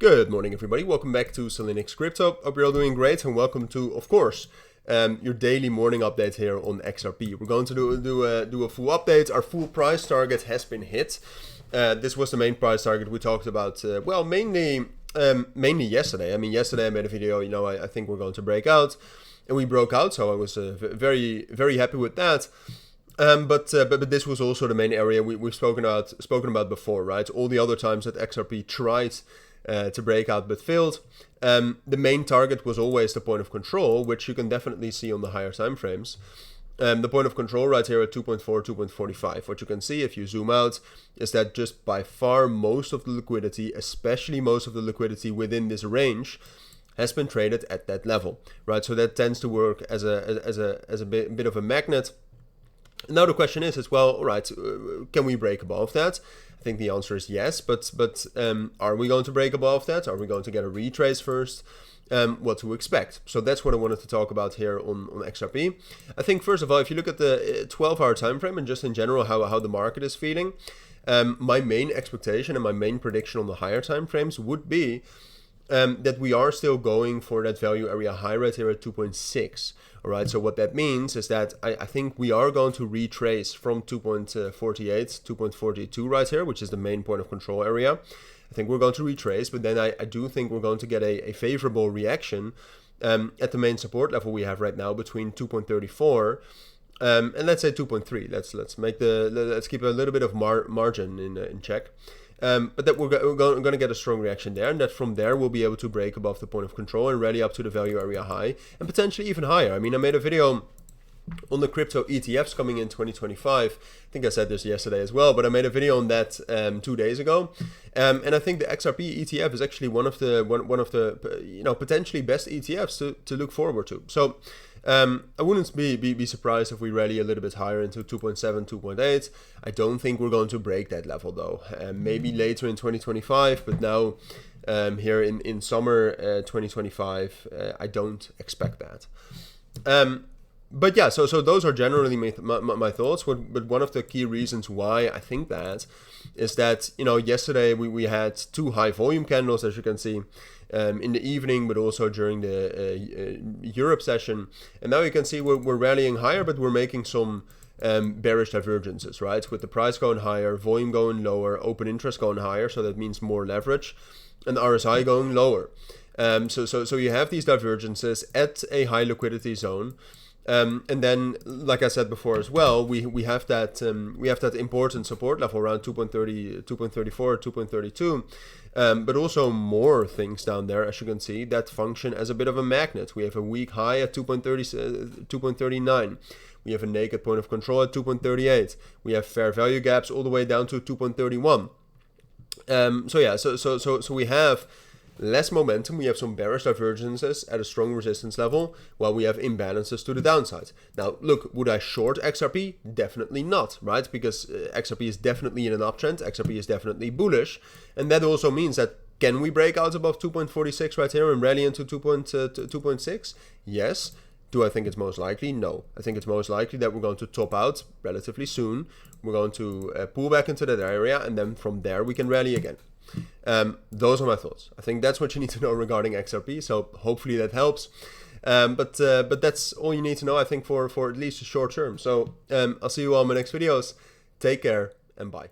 Good morning, everybody. Welcome back to Cilinix Crypto. Hope you're all doing great, and welcome to, of course, your daily morning update here on XRP. We're going to do a full update. Our full price target has been hit. This was the main price target we talked about. Mainly yesterday. I mean, yesterday I made a video. I think we're going to break out, and we broke out. So I was very, very happy with that. But this was also the main area we've spoken about before, right? All the other times that XRP tried to break out but failed. The main target was always the point of control, which you can definitely see on the higher time frames. The point of control right here at 2.4, 2.45. What you can see if you zoom out is that just by far most of the liquidity, especially most of the liquidity within this range, has been traded at that level, right? So that tends to work as a bit of a magnet. Now the question is well, all right, can we break above that? I think the answer is yes, but are we going to break above that? Are we going to get a retrace first? What to expect? So that's what I wanted to talk about here on XRP. I think first of all, if you look at the 12-hour time frame and just in general how the market is feeling, my main expectation and my main prediction on the higher time frames would be that we are still going for that value area high right here at 2.6. All right, so what that means is that I think we are going to retrace from 2.48, 2.42 right here, which is the main point of control area. I think we're going to retrace, but then I do think we're going to get a favorable reaction at the main support level we have right now between 2.34 and let's say 2.3. Let's keep a little bit of margin in check. But that we're going to get a strong reaction there, and that from there we'll be able to break above the point of control and rally up to the value area high, and potentially even higher. I mean, I made a video on the crypto ETFs coming in 2025. I think I said this yesterday as well, but I made a video on that 2 days ago, and I think the XRP ETF is actually one of the potentially best ETFs to look forward to. So I wouldn't be surprised if we rally a little bit higher into 2.7, 2.8. I don't think we're going to break that level though. Maybe later in 2025, but now here in summer 2025, I don't expect that. But yeah, so those are generally my thoughts. But one of the key reasons why I think that is that, yesterday we had two high volume candles, as you can see, in the evening, but also during the Europe session. And now you can see we're rallying higher, but we're making some bearish divergences, right? With the price going higher, volume going lower, open interest going higher, so that means more leverage, and RSI going lower. So you have these divergences at a high liquidity zone. And then, like I said before as well, we have that important support level around 2.30, 2.34, 2.32, but also more things down there, as you can see, that function as a bit of a magnet. We have a weak high at 2.39. We have a naked point of control at 2.38. We have fair value gaps all the way down to 2.31. So we have less momentum. We have some bearish divergences at a strong resistance level, while we have imbalances to the downside. Now, look, would I short XRP? Definitely not, right? Because XRP is definitely in an uptrend. XRP is definitely bullish. And that also means that, can we break out above 2.46 right here and rally into 2.6? Yes. Do I think it's most likely? No. I think it's most likely that we're going to top out relatively soon. We're going to pull back into that area, and then from there we can rally again. Those are my thoughts. I think that's what you need to know regarding XRP. So hopefully that helps. But that's all you need to know, I think, for at least a short term. So I'll see you all in my next videos. Take care and bye.